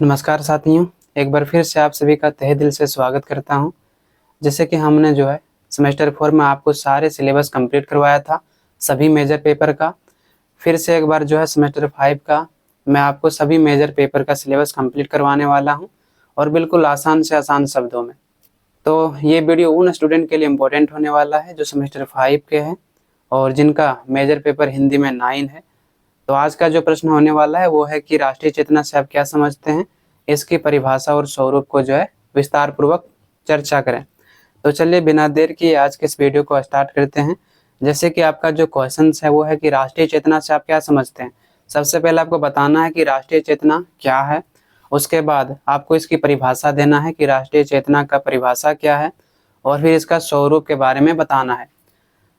नमस्कार साथियों, एक बार फिर से आप सभी का तहे दिल से स्वागत करता हूं। जैसे कि हमने सेमेस्टर 4 में आपको सारे सिलेबस कंप्लीट करवाया था, सभी मेजर पेपर का। फिर से एक बार सेमेस्टर 5 का मैं आपको सभी मेजर पेपर का सिलेबस कंप्लीट करवाने वाला हूं, और बिल्कुल आसान से आसान शब्दों में। तो ये वीडियो उन स्टूडेंट के लिए इम्पोर्टेंट होने वाला है जो सेमेस्टर 5 के हैं और जिनका मेजर पेपर हिंदी में 9 है। तो आज का जो प्रश्न होने वाला है वो है कि राष्ट्रीय चेतना से आप क्या समझते हैं, इसकी परिभाषा और स्वरूप को विस्तार पूर्वक चर्चा करें। तो चलिए बिना देर किए आज के इस वीडियो को स्टार्ट करते हैं। जैसे कि आपका जो क्वेश्चन है वो है कि राष्ट्रीय चेतना से आप क्या समझते हैं। सबसे पहले आपको बताना है कि राष्ट्रीय चेतना क्या है, उसके बाद आपको इसकी परिभाषा देना है कि राष्ट्रीय चेतना का परिभाषा क्या है, और फिर इसका स्वरूप के बारे में बताना है।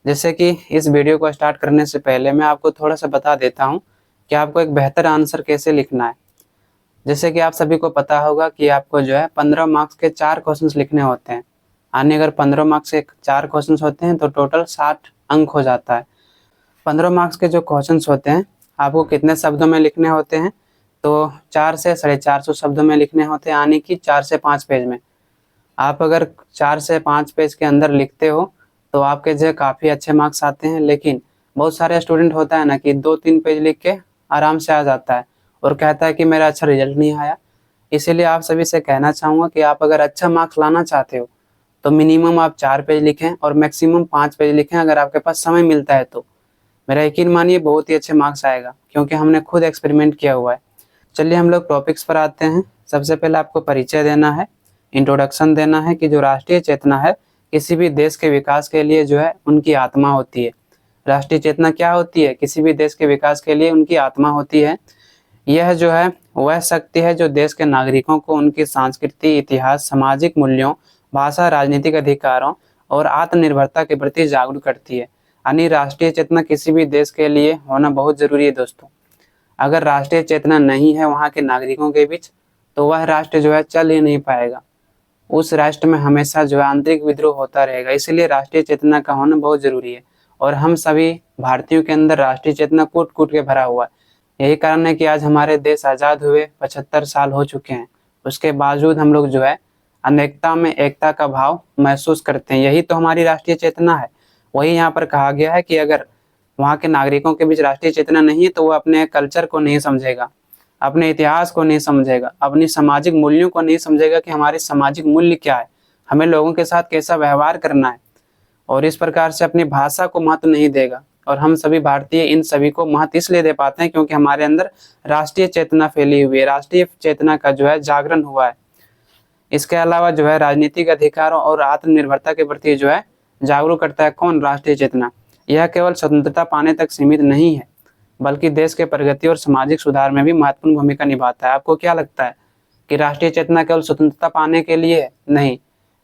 जैसे कि इस वीडियो को स्टार्ट करने से पहले मैं आपको थोड़ा सा बता देता हूँ कि आपको एक बेहतर आंसर कैसे लिखना है। जैसे कि आप सभी को पता होगा कि आपको 15 मार्क्स के 4 क्वेश्चंस लिखने होते हैं। यानी अगर 15 मार्क्स के 4 क्वेश्चंस होते हैं तो टोटल 60 अंक हो जाता है। 15 मार्क्स के जो क्वेश्चंस होते हैं आपको कितने शब्दों में लिखने होते हैं, तो 4 से 450 शब्दों में लिखने होते हैं, यानी कि 4 से 5 पेज में। आप अगर 4 से 5 पेज के अंदर लिखते हो तो आपके काफ़ी अच्छे मार्क्स आते हैं। लेकिन बहुत सारे स्टूडेंट होता है ना कि 2-3 पेज लिख के आराम से आ जाता है और कहता है कि मेरा अच्छा रिजल्ट नहीं आया। इसीलिए आप सभी से कहना चाहूँगा कि आप अगर अच्छा मार्क्स लाना चाहते हो तो मिनिमम आप 4 पेज लिखें और मैक्सिमम 5 पेज लिखें, अगर आपके पास समय मिलता है तो। मेरा यकीन मानिए बहुत ही अच्छे मार्क्स आएगा, क्योंकि हमने खुद एक्सपेरिमेंट किया हुआ है। चलिए हम लोग टॉपिक्स पर आते हैं। सबसे पहले आपको परिचय देना है, इंट्रोडक्शन देना है कि जो राष्ट्रीय चेतना है किसी भी देश के विकास के लिए उनकी आत्मा होती है। राष्ट्रीय चेतना क्या होती है? किसी भी देश के विकास के लिए उनकी आत्मा होती है। यह वह शक्ति है जो देश के नागरिकों को उनकी संस्कृति, इतिहास, सामाजिक मूल्यों, भाषा, राजनीतिक अधिकारों और आत्मनिर्भरता के प्रति जागरूक करती है। यानी राष्ट्रीय चेतना किसी भी देश के लिए होना बहुत जरूरी है दोस्तों। अगर राष्ट्रीय चेतना नहीं है वहाँ के नागरिकों के बीच तो वह राष्ट्र चल ही नहीं पाएगा। उस राष्ट्र में हमेशा आंतरिक विद्रोह होता रहेगा। इसलिए राष्ट्रीय चेतना का होना बहुत जरूरी है, और हम सभी भारतीयों के अंदर राष्ट्रीय चेतना कूट कूट के भरा हुआ है। यही कारण है कि आज हमारे देश आज़ाद हुए 75 साल हो चुके हैं, उसके बावजूद हम लोग अनेकता में एकता का भाव महसूस करते हैं। यही तो हमारी राष्ट्रीय चेतना है। वही यहाँ पर कहा गया है कि अगर वहाँ के नागरिकों के बीच राष्ट्रीय चेतना नहीं है तो वो अपने कल्चर को नहीं समझेगा, अपने इतिहास को नहीं समझेगा, अपनी सामाजिक मूल्यों को नहीं समझेगा कि हमारे सामाजिक मूल्य क्या है, हमें लोगों के साथ कैसा व्यवहार करना है, और इस प्रकार से अपनी भाषा को महत्व नहीं देगा। और हम सभी भारतीय इन सभी को महत्व इसलिए दे पाते हैं क्योंकि हमारे अंदर राष्ट्रीय चेतना फैली हुई है, राष्ट्रीय चेतना का जागरण हुआ है। इसके अलावा राजनीतिक अधिकारों और आत्मनिर्भरता के प्रति जागरूक करता है। कौन? राष्ट्रीय चेतना। यह केवल स्वतंत्रता पाने तक सीमित नहीं है, बल्कि देश के प्रगति और सामाजिक सुधार में भी महत्वपूर्ण भूमिका निभाता है। आपको क्या लगता है कि राष्ट्रीय चेतना केवल स्वतंत्रता पाने के लिए है? नहीं।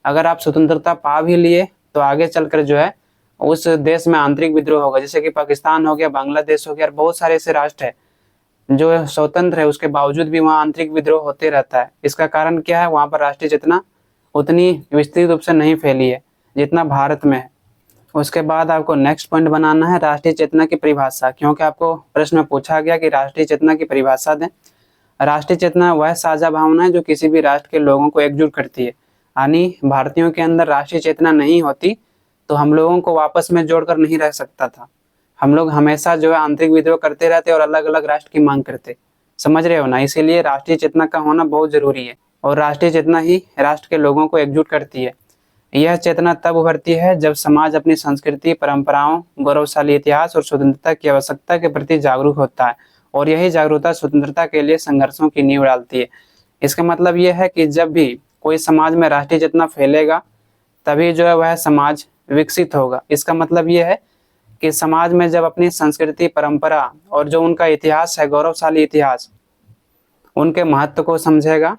अगर आप स्वतंत्रता पा भी लिए तो आगे चलकर उस देश में आंतरिक विद्रोह होगा। जैसे कि पाकिस्तान हो गया, बांग्लादेश हो गया, और बहुत सारे ऐसे राष्ट्र है जो स्वतंत्र है, उसके बावजूद भी वहाँ आंतरिक विद्रोह होते रहता है। इसका कारण क्या है? वहाँ पर राष्ट्रीय चेतना उतनी विस्तृत रूप से नहीं फैली है जितना भारत में है। उसके बाद आपको नेक्स्ट पॉइंट बनाना है राष्ट्रीय चेतना की परिभाषा, क्योंकि आपको प्रश्न में पूछा गया कि राष्ट्रीय चेतना की परिभाषा दें। राष्ट्रीय चेतना वह साझा भावना है जो किसी भी राष्ट्र के लोगों को एकजुट करती है। यानी भारतीयों के अंदर राष्ट्रीय चेतना नहीं होती तो हम लोगों को आपस में जोड़कर नहीं रह सकता था। हम लोग हमेशा आंतरिक विद्रोह करते रहते और अलग अलग राष्ट्र की मांग करते। समझ रहे हो ना? इसीलिए राष्ट्रीय चेतना का होना बहुत जरूरी है, और राष्ट्रीय चेतना ही राष्ट्र के लोगों को एकजुट करती है। यह चेतना तब उभरती है जब समाज अपनी संस्कृति, परंपराओं, गौरवशाली इतिहास और स्वतंत्रता की आवश्यकता के प्रति जागरूक होता है, और यही जागरूकता स्वतंत्रता के लिए संघर्षों की नींव डालती है। इसका मतलब यह है कि जब भी कोई समाज में राष्ट्रीय चेतना फैलेगा तभी वह समाज विकसित होगा। इसका मतलब यह है कि समाज में जब अपनी संस्कृति, परंपरा और जो उनका इतिहास है, गौरवशाली इतिहास, उनके महत्व को समझेगा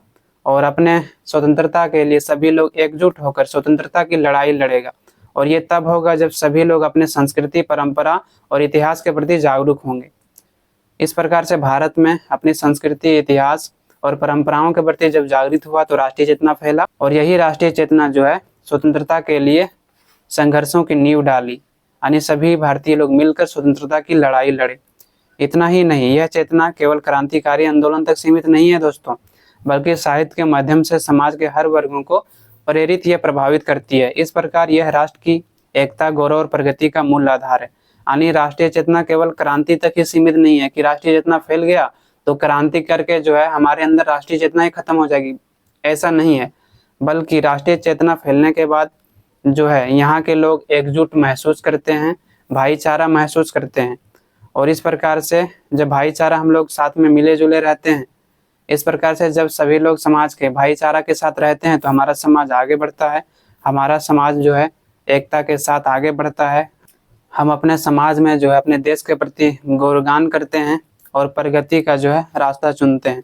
और अपने स्वतंत्रता के लिए सभी लोग एकजुट होकर स्वतंत्रता की लड़ाई लड़ेगा। और ये तब होगा जब सभी लोग अपने संस्कृति, परंपरा और इतिहास के प्रति जागरूक होंगे। इस प्रकार से भारत में अपनी संस्कृति, इतिहास और परंपराओं के प्रति जब जागृत हुआ तो राष्ट्रीय चेतना फैला, और यही राष्ट्रीय चेतना स्वतंत्रता के लिए संघर्षों की नींव डाली। यानी सभी भारतीय लोग मिलकर स्वतंत्रता की लड़ाई लड़े। इतना ही नहीं, यह चेतना केवल क्रांतिकारी आंदोलन तक सीमित नहीं है दोस्तों। बल्कि साहित्य के माध्यम से समाज के हर वर्गों को प्रेरित या प्रभावित करती है। इस प्रकार यह राष्ट्र की एकता, गौरव और प्रगति का मूल आधार है। यानी राष्ट्रीय चेतना केवल क्रांति तक ही सीमित नहीं है कि राष्ट्रीय चेतना फैल गया तो क्रांति करके जो है हमारे अंदर राष्ट्रीय चेतना ही खत्म हो जाएगी, ऐसा नहीं है। बल्कि राष्ट्रीय चेतना फैलने के बाद जो है यहाँ के लोग एकजुट महसूस करते हैं, भाईचारा महसूस करते हैं। और इस प्रकार से जब भाईचारा हम लोग साथ में मिले जुले रहते हैं, इस प्रकार से जब सभी लोग समाज के भाईचारा के साथ रहते हैं तो हमारा समाज आगे बढ़ता है। हमारा समाज जो है एकता के साथ आगे बढ़ता है। हम अपने समाज में जो है अपने देश के प्रति गौरवगान करते हैं और प्रगति का जो है रास्ता चुनते हैं।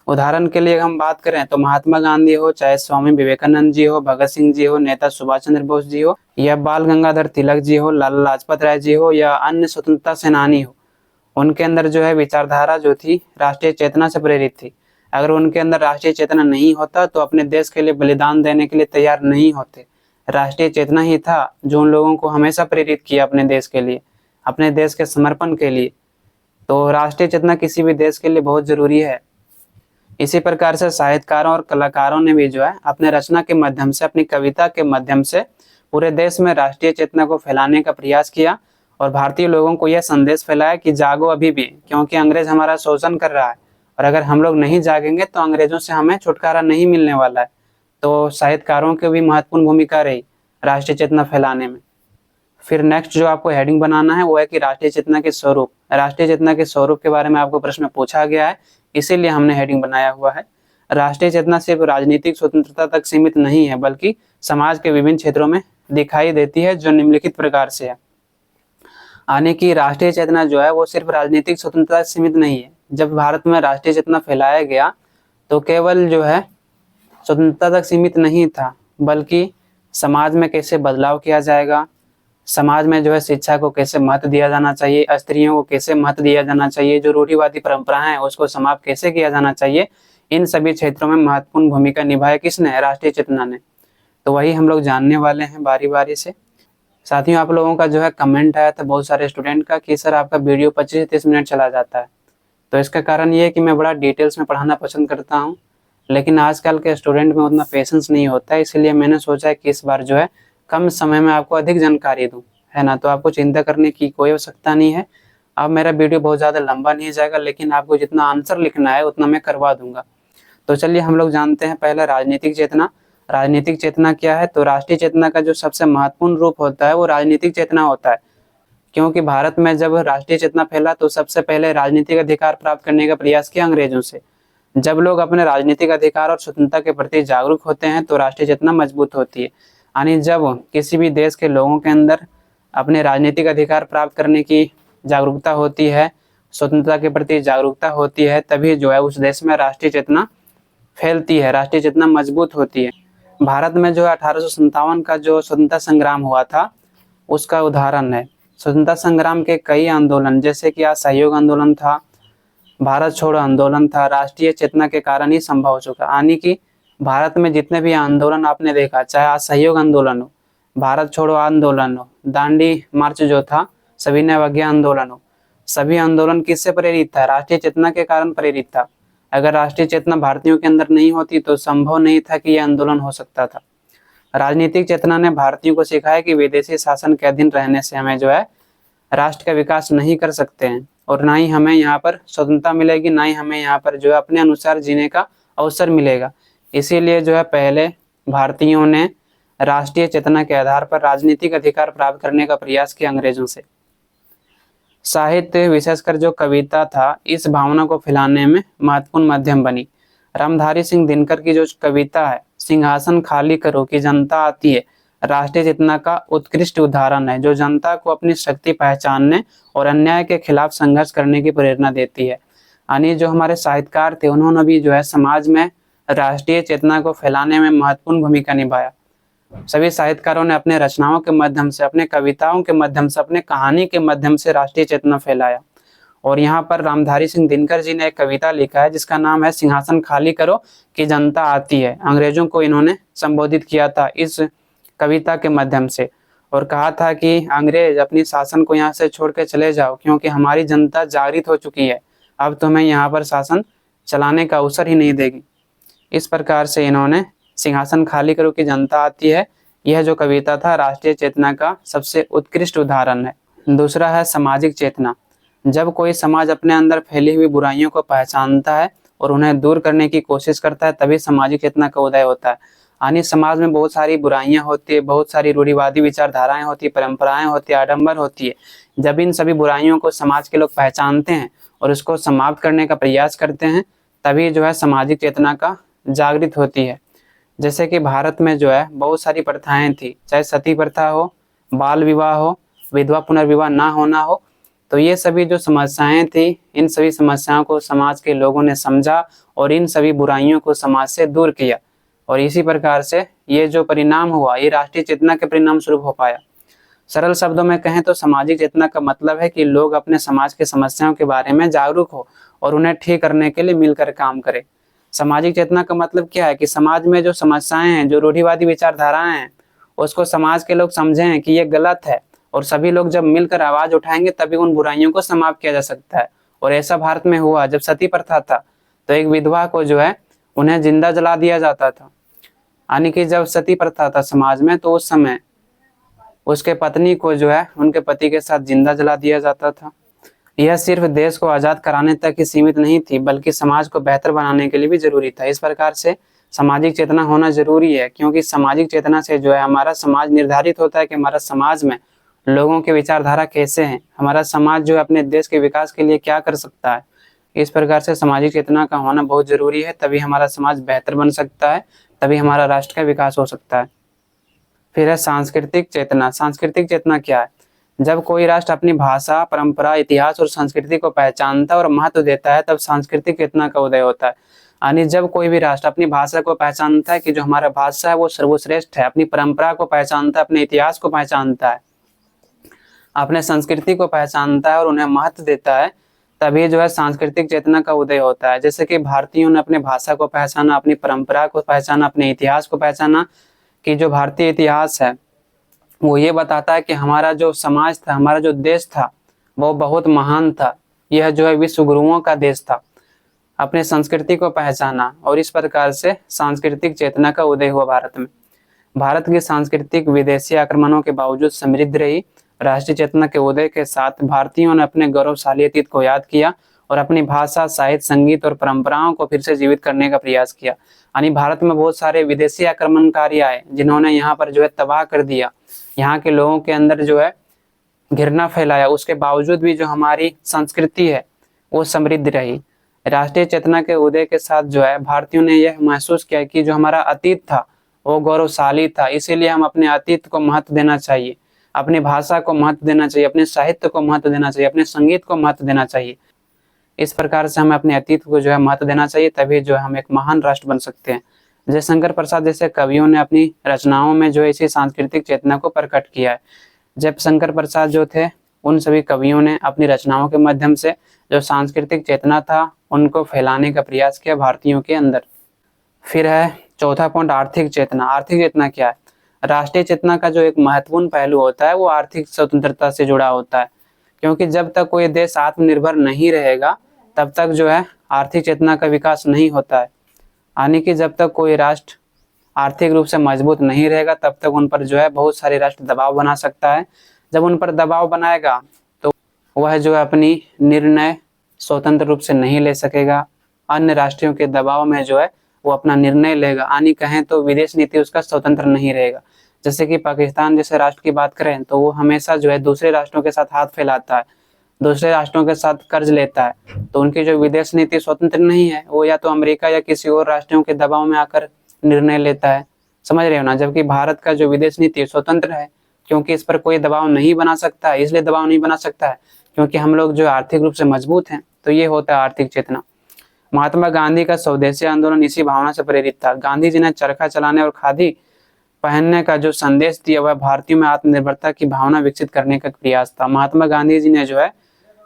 उदाहरण के लिए हम बात करें तो महात्मा गांधी हो, चाहे स्वामी विवेकानंद जी हो, भगत सिंह जी हो, नेता सुभाष चंद्र बोस जी हो, या बाल गंगाधर तिलक जी हो, लाला लाजपत राय जी हो, या अन्य स्वतंत्रता सेनानी हो, उनके अंदर जो है विचारधारा जो थी राष्ट्रीय चेतना से प्रेरित थी। अगर उनके अंदर राष्ट्रीय चेतना नहीं होता तो अपने देश के लिए बलिदान देने के लिए तैयार नहीं होते। राष्ट्रीय चेतना ही था जो उन लोगों को हमेशा प्रेरित किया अपने देश के लिए, अपने देश के समर्पण के लिए। तो राष्ट्रीय चेतना किसी भी देश के लिए बहुत जरूरी है। इसी प्रकार से साहित्यकारों और कलाकारों ने भी जो है अपने रचना के माध्यम से, अपनी कविता के माध्यम से पूरे देश में राष्ट्रीय चेतना को फैलाने का प्रयास किया और भारतीय लोगों को यह संदेश फैलाया कि जागो अभी भी, क्योंकि अंग्रेज हमारा शोषण कर रहा है और अगर हम लोग नहीं जागेंगे तो अंग्रेजों से हमें छुटकारा नहीं मिलने वाला है। तो साहित्यकारों की भी महत्वपूर्ण भूमिका रही राष्ट्रीय चेतना फैलाने में। फिर नेक्स्ट जो आपको हेडिंग बनाना है वो है कि राष्ट्रीय चेतना के स्वरूप। राष्ट्रीय चेतना के स्वरूप के बारे में आपको प्रश्न पूछा गया है, इसीलिए हमने हेडिंग बनाया हुआ है। राष्ट्रीय चेतना सिर्फ राजनीतिक स्वतंत्रता तक सीमित नहीं है, बल्कि समाज के विभिन्न क्षेत्रों में दिखाई देती है, जो निम्नलिखित प्रकार से है। आने की राष्ट्रीय चेतना जो है वो सिर्फ राजनीतिक स्वतंत्रता से सीमित नहीं है। जब भारत में राष्ट्रीय चेतना फैलाया गया तो केवल जो है स्वतंत्रता तक सीमित नहीं था, बल्कि समाज में कैसे बदलाव किया जाएगा, समाज में जो है शिक्षा को कैसे महत्व दिया जाना चाहिए, स्त्रियों को कैसे महत्व दिया जाना चाहिए, जो रूढ़िवादी परंपराएं हैं उसको समाप्त कैसे किया जाना चाहिए, इन सभी क्षेत्रों में महत्वपूर्ण भूमिका निभाई किसने? राष्ट्रीय चेतना ने। तो वही हम लोग जानने वाले हैं बारी बारी से। साथियों, आप लोगों का जो है कमेंट आया था बहुत सारे स्टूडेंट का कि सर आपका वीडियो 25 से 30 मिनट चला जाता है। तो इसका कारण ये है कि मैं बड़ा डिटेल्स में पढ़ाना पसंद करता हूँ, लेकिन आजकल के स्टूडेंट में उतना पेशेंस नहीं होता है, इसलिए मैंने सोचा है कि इस बार जो है कम समय में आपको अधिक जानकारी दूं, है ना। तो आपको चिंता करने की कोई आवश्यकता नहीं है। अब मेरा वीडियो बहुत ज़्यादा लंबा नहीं जाएगा, लेकिन आपको जितना आंसर लिखना है उतना मैं करवा दूंगा। तो चलिए हम लोग जानते हैं पहले राजनीतिक चेतना। राजनीतिक चेतना क्या है? तो राष्ट्रीय चेतना का जो सबसे महत्वपूर्ण रूप होता है वो राजनीतिक चेतना होता है, क्योंकि भारत में जब राष्ट्रीय चेतना फैला तो सबसे पहले राजनीतिक अधिकार प्राप्त करने का प्रयास किया अंग्रेजों से। जब लोग अपने राजनीतिक अधिकार और स्वतंत्रता के प्रति जागरूक होते हैं तो राष्ट्रीय चेतना मजबूत होती है। यानी जब किसी भी देश के लोगों के अंदर अपने राजनीतिक अधिकार प्राप्त करने की जागरूकता होती है, स्वतंत्रता के प्रति जागरूकता होती है, तभी जो है उस देश में राष्ट्रीय चेतना फैलती है, राष्ट्रीय चेतना मजबूत होती है। भारत में जो है 1857 का जो स्वतंत्रता संग्राम हुआ था उसका उदाहरण है। स्वतंत्रता संग्राम के कई आंदोलन, जैसे कि असहयोग आंदोलन था, भारत छोड़ो आंदोलन था, राष्ट्रीय चेतना के कारण ही संभव हो चुका। यानी कि भारत में जितने भी आंदोलन आपने देखा, चाहे असहयोग आंदोलन हो, भारत छोड़ो आंदोलन हो, दांडी मार्च जो था, सविनय अवज्ञा आंदोलन हो, सभी आंदोलन किससे प्रेरित था? राष्ट्रीय चेतना के कारण प्रेरित था। अगर राष्ट्रीय चेतना भारतीयों के अंदर नहीं होती तो संभव नहीं था कि यह आंदोलन हो सकता था। राजनीतिक चेतना ने भारतीयों को सिखाया कि विदेशी शासन के अधीन रहने से हमें जो है राष्ट्र का विकास नहीं कर सकते हैं, और ना ही हमें यहाँ पर स्वतंत्रता मिलेगी, ना ही हमें यहाँ पर जो है अपने अनुसार जीने का अवसर मिलेगा। इसीलिए जो है पहले भारतीयों ने राष्ट्रीय चेतना के आधार पर राजनीतिक अधिकार प्राप्त करने का प्रयास किया अंग्रेजों से। साहित्य, विशेषकर जो कविता था, इस भावना को फैलाने में महत्वपूर्ण माध्यम बनी। रामधारी सिंह दिनकर की जो कविता है सिंहासन खाली करो कि जनता आती है, राष्ट्रीय चेतना का उत्कृष्ट उदाहरण है, जो जनता को अपनी शक्ति पहचानने और अन्याय के खिलाफ संघर्ष करने की प्रेरणा देती है। यानी जो हमारे साहित्यकार थे उन्होंने भी जो है समाज में राष्ट्रीय चेतना को फैलाने में महत्वपूर्ण भूमिका निभाया। सभी साहित्यकारों ने अपने रचनाओं के माध्यम से, अपने कविताओं के माध्यम से, अपने कहानी के माध्यम से राष्ट्रीय चेतना फैलाया। और यहाँ पर रामधारी सिंह दिनकर जी ने एक कविता लिखा है जिसका नाम है सिंहासन खाली करो कि जनता आती है। अंग्रेजों को इन्होंने संबोधित किया था इस कविता के माध्यम से, और कहा था कि अंग्रेज अपनी शासन को यहाँ से छोड़ के चले जाओ, क्योंकि हमारी जनता जागृत हो चुकी है, अब तुम्हें यहाँ पर शासन चलाने का अवसर ही नहीं देगी। इस प्रकार से इन्होंने सिंहासन खाली करो कि जनता आती है, यह जो कविता था राष्ट्रीय चेतना का सबसे उत्कृष्ट उदाहरण है। दूसरा है सामाजिक चेतना। जब कोई समाज अपने अंदर फैली हुई बुराइयों को पहचानता है और उन्हें दूर करने की कोशिश करता है, तभी सामाजिक चेतना का उदय होता है। यानी समाज में बहुत सारी बुराइयां होती है, बहुत सारी रूढ़िवादी विचारधाराएं होती है, परंपराएं होती है, आडंबर होती है। जब इन सभी बुराइयों को समाज के लोग पहचानते हैं और उसको समाप्त करने का प्रयास करते हैं, तभी जो है सामाजिक चेतना का जागृत होती है। जैसे कि भारत में जो है बहुत सारी प्रथाएं थी, चाहे सती प्रथा हो, बाल विवाह हो, विधवा पुनर्विवाह ना होना हो, तो ये सभी जो समस्याएं थी, इन सभी समस्याओं को समाज के लोगों ने समझा और इन सभी बुराइयों को समाज से दूर किया, और इसी प्रकार से ये जो परिणाम हुआ, ये राष्ट्रीय चेतना के परिणाम स्वरूप हो पाया। सरल शब्दों में कहें तो सामाजिक चेतना का मतलब है कि लोग अपने समाज के समस्याओं के बारे में जागरूक हो और उन्हें ठीक करने के लिए मिलकर काम करें। सामाजिक चेतना का मतलब क्या है कि समाज में जो समस्याएं हैं, जो रूढ़िवादी विचारधाराएं हैं, उसको समाज के लोग समझें कि ये गलत है, और सभी लोग जब मिलकर आवाज उठाएंगे तभी उन बुराइयों को समाप्त किया जा सकता है। और ऐसा भारत में हुआ। जब सती प्रथा था तो एक विधवा को जो है उन्हें जिंदा जला दिया जाता था। यानी कि जब सती प्रथा था समाज में, तो उस समय उसके पत्नी को जो है उनके पति के साथ जिंदा जला दिया जाता था। यह सिर्फ देश को आजाद कराने तक ही सीमित नहीं थी, बल्कि समाज को बेहतर बनाने के लिए भी जरूरी था। इस प्रकार से सामाजिक चेतना होना जरूरी है, क्योंकि सामाजिक चेतना से जो है हमारा समाज निर्धारित होता है कि हमारा समाज में लोगों के विचारधारा कैसे हैं, हमारा समाज जो है अपने देश के विकास के लिए क्या कर सकता है। इस प्रकार से सामाजिक चेतना का होना बहुत जरूरी है, तभी हमारा समाज बेहतर बन सकता है, तभी हमारा राष्ट्र का विकास हो सकता है। फिर है सांस्कृतिक चेतना। सांस्कृतिक चेतना क्या है? जब कोई राष्ट्र अपनी भाषा, परंपरा, इतिहास और संस्कृति को पहचानता है और महत्व देता है, तब सांस्कृतिक चेतना का उदय होता है। यानी जब कोई भी राष्ट्र अपनी भाषा को पहचानता है कि जो हमारा भाषा है वो सर्वश्रेष्ठ है, अपनी परंपरा को पहचानता है, अपने इतिहास को पहचानता है, अपने संस्कृति को पहचानता है और उन्हें महत्व देता है, तभी जो है सांस्कृतिक चेतना का उदय होता है। जैसे कि भारतीयों ने अपने भाषा को पहचाना, अपनी परंपरा को पहचाना, अपने इतिहास को पहचाना, कि जो भारतीय इतिहास है वो ये बताता है कि हमारा जो समाज था, हमारा जो देश था, वो बहुत महान था, यह जो है विश्व गुरुओं का देश था। अपने संस्कृति को पहचाना, और इस प्रकार से सांस्कृतिक चेतना का उदय हुआ भारत में। भारत की सांस्कृतिक विदेशी आक्रमणों के बावजूद समृद्ध रही। राष्ट्रीय चेतना के उदय के साथ भारतीयों ने अपने गौरवशाली अतीत को याद किया और अपनी भाषा, साहित्य, संगीत और परंपराओं को फिर से जीवित करने का प्रयास किया। यानी भारत में बहुत सारे विदेशी आक्रमणकारी आए, जिन्होंने यहाँ पर जो है तबाह कर दिया, यहाँ के लोगों के अंदर जो है घृणा फैलाया। उसके बावजूद भी जो हमारी संस्कृति है वो समृद्ध रही। राष्ट्रीय चेतना के उदय के साथ जो है भारतीयों ने यह महसूस किया कि जो हमारा अतीत था वो गौरवशाली था, इसीलिए हम अपने अतीत को महत्व देना चाहिए, अपनी भाषा को महत्व देना चाहिए, अपने साहित्य को महत्व देना चाहिए, अपने संगीत को महत्व देना चाहिए। इस प्रकार से हमें अपने अतीत को जो है महत्व देना चाहिए, तभी जो है हम एक महान राष्ट्र बन सकते हैं। जयशंकर प्रसाद जैसे कवियों ने अपनी रचनाओं में जो है इसी सांस्कृतिक चेतना को प्रकट किया है। जयशंकर प्रसाद जो थे, उन सभी कवियों ने अपनी रचनाओं के माध्यम से जो सांस्कृतिक चेतना था उनको फैलाने का प्रयास किया भारतीयों के अंदर। फिर है चौथा पॉइंट, आर्थिक चेतना। आर्थिक चेतना क्या है? राष्ट्रीय चेतना का जो एक महत्वपूर्ण पहलू होता है वो आर्थिक स्वतंत्रता से जुड़ा होता है, क्योंकि जब तक कोई देश आत्मनिर्भर नहीं रहेगा तब तक जो है आर्थिक चेतना का विकास नहीं होता है। यानी कि जब तक कोई राष्ट्र आर्थिक रूप से मजबूत नहीं रहेगा तब तक उन पर जो है बहुत सारे राष्ट्र दबाव बना सकता है। जब उन पर दबाव बनाएगा तो वह जो है अपनी निर्णय स्वतंत्र रूप से नहीं ले सकेगा, अन्य राष्ट्रों के दबाव में जो है वो अपना निर्णय लेगा। यानी कहें तो विदेश नीति उसका स्वतंत्र नहीं रहेगा। जैसे कि पाकिस्तान जैसे राष्ट्र की बात करें तो वो हमेशा जो है दूसरे राष्ट्रों के साथ हाथ फैलाता है, दूसरे राष्ट्रों के साथ कर्ज लेता है, तो उनकी जो विदेश नीति स्वतंत्र नहीं है, वो या तो अमेरिका या किसी और राष्ट्रों के दबाव में आकर निर्णय लेता है। समझ रहे हो ना? जबकि भारत का जो विदेश नीति स्वतंत्र है, क्योंकि इस पर कोई दबाव नहीं बना सकता है। इसलिए दबाव नहीं बना सकता है क्योंकि हम लोग जो आर्थिक रूप से मजबूत हैं। तो ये होता है आर्थिक चेतना। महात्मा गांधी का स्वदेशी आंदोलन इसी भावना से प्रेरित था। गांधी जी ने चरखा चलाने और खादी पहनने का जो संदेश दिया वह भारतीयों में आत्मनिर्भरता की भावना विकसित करने का प्रयास था। महात्मा गांधी जी ने जो है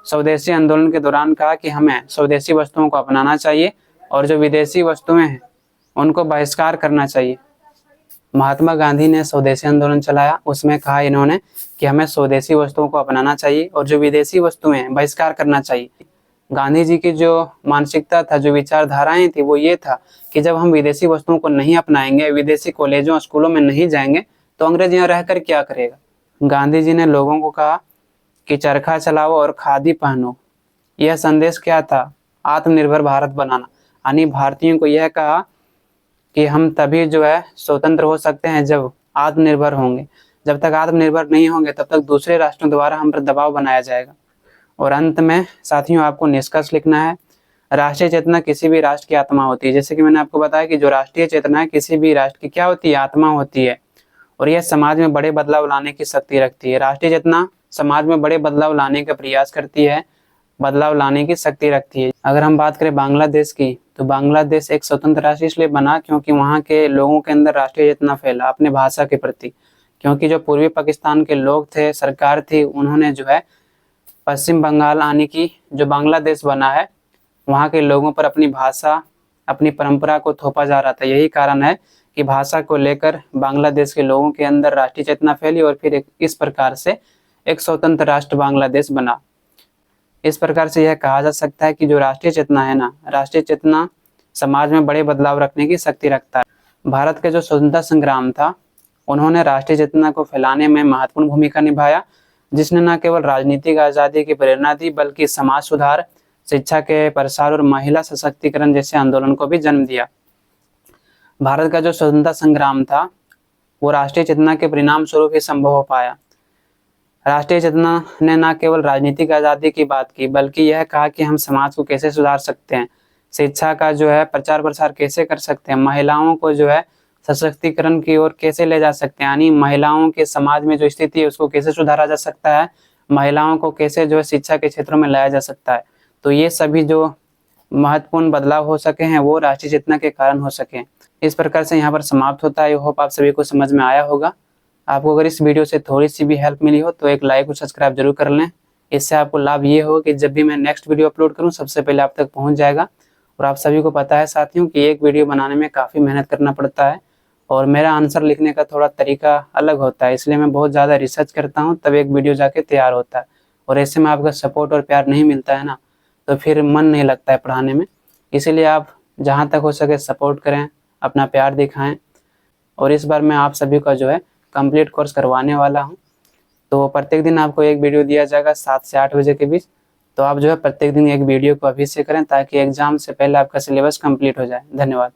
स्वदेशी आंदोलन के दौरान कहा कि हमें स्वदेशी वस्तुओं को अपनाना चाहिए और जो विदेशी वस्तुएं हैं उनको बहिष्कार करना चाहिए। महात्मा गांधी ने स्वदेशी आंदोलन चलाया, उसमें कहा इन्होंने कि हमें स्वदेशी वस्तुओं को अपनाना चाहिए और जो विदेशी वस्तुएं हैं बहिष्कार करना चाहिए। गांधी जी की जो मानसिकता था, जो विचारधाराएं थी, वो ये था कि जब हम विदेशी वस्तुओं को नहीं अपनाएंगे, विदेशी कॉलेजों स्कूलों में नहीं जाएंगे, तो अंग्रेज यहाँ रहकर क्या करेगा। गांधी जी ने लोगों को कहा कि चरखा चलाओ और खादी पहनो। यह संदेश क्या था? आत्मनिर्भर भारत बनाना। यानी भारतीयों को यह कहा कि हम तभी जो है स्वतंत्र हो सकते हैं जब आत्मनिर्भर होंगे। जब तक आत्मनिर्भर नहीं होंगे तब तक दूसरे राष्ट्रों द्वारा हम पर दबाव बनाया जाएगा। और अंत में साथियों, आपको निष्कर्ष लिखना है। राष्ट्रीय चेतना किसी भी राष्ट्र की आत्मा होती है। जैसे कि मैंने आपको बताया कि जो राष्ट्रीय चेतना है किसी भी राष्ट्र की क्या होती है? आत्मा होती है। और यह समाज में बड़े बदलाव लाने की शक्ति रखती है। राष्ट्रीय चेतना समाज में बड़े बदलाव लाने का प्रयास करती है, बदलाव लाने की शक्ति रखती है। अगर हम बात करें बांग्लादेश की, तो बांग्लादेश एक स्वतंत्र राष्ट्र इसलिए बना क्योंकि वहाँ के लोगों के अंदर राष्ट्रीय चेतना फैला अपने भाषा के प्रति। क्योंकि जो पूर्वी पाकिस्तान के लोग थे, सरकार थी, उन्होंने जो है पश्चिम बंगाल यानी कि जो बांग्लादेश बना है, वहाँ के लोगों पर अपनी भाषा, अपनी परंपरा को थोपा जा रहा था। यही कारण है कि भाषा को लेकर बांग्लादेश के लोगों के अंदर राष्ट्रीय चेतना फैली और फिर इस प्रकार से एक स्वतंत्र राष्ट्र बांग्लादेश बना। इस प्रकार से यह कहा जा सकता है कि जो राष्ट्रीय चेतना है ना, राष्ट्रीय चेतना समाज में बड़े बदलाव रखने की शक्ति रखता है। भारत के जो स्वतंत्रता संग्राम था, उन्होंने राष्ट्रीय चेतना को फैलाने में महत्वपूर्ण भूमिका निभाया, जिसने न केवल राजनीतिक आज़ादी की प्रेरणा दी बल्कि समाज सुधार, शिक्षा के प्रसार और महिला सशक्तिकरण जैसे आंदोलन को भी जन्म दिया। भारत का जो स्वतंत्रता संग्राम था वो राष्ट्रीय चेतना के परिणाम स्वरूप ही संभव हो पाया। राष्ट्रीय चेतना ने न केवल राजनीतिक आज़ादी की बात की बल्कि यह कहा कि हम समाज को कैसे सुधार सकते हैं, शिक्षा का जो है प्रचार प्रसार कैसे कर सकते हैं, महिलाओं को जो है सशक्तिकरण की ओर कैसे ले जा सकते हैं, यानी महिलाओं के समाज में जो स्थिति है उसको कैसे सुधारा जा सकता है, महिलाओं को कैसे जो है शिक्षा के क्षेत्रों में लाया जा सकता है। तो ये सभी जो महत्वपूर्ण बदलाव हो सके हैं वो राष्ट्रीय चेतना के कारण हो सके। इस प्रकार से यहाँ पर समाप्त होता है। आई होप आप सभी को समझ में आया होगा। आपको अगर इस वीडियो से थोड़ी सी भी हेल्प मिली हो तो एक लाइक और सब्सक्राइब जरूर कर लें। इससे आपको लाभ ये हो कि जब भी मैं नेक्स्ट वीडियो अपलोड करूँ सबसे पहले आप तक पहुँच जाएगा। और आप सभी को पता है साथियों कि एक वीडियो बनाने में काफ़ी मेहनत करना पड़ता है और मेरा आंसर लिखने का थोड़ा तरीका अलग होता है, इसलिए मैं बहुत ज़्यादा रिसर्च करता हूँ तब एक वीडियो जाके तैयार होता है। और ऐसे में आपका सपोर्ट और प्यार नहीं मिलता है ना, तो फिर मन नहीं लगता है पढ़ाने में। इसीलिए आप जहाँ तक हो सके सपोर्ट करें, अपना प्यार दिखाएं। और इस बार मैं आप सभी का जो है कंप्लीट कोर्स करवाने वाला हूं। तो प्रत्येक दिन आपको एक वीडियो दिया जाएगा 7 से 8 बजे के बीच। तो आप जो है प्रत्येक दिन एक वीडियो को अभी से करें ताकि एग्जाम से पहले आपका सिलेबस कंप्लीट हो जाए। धन्यवाद।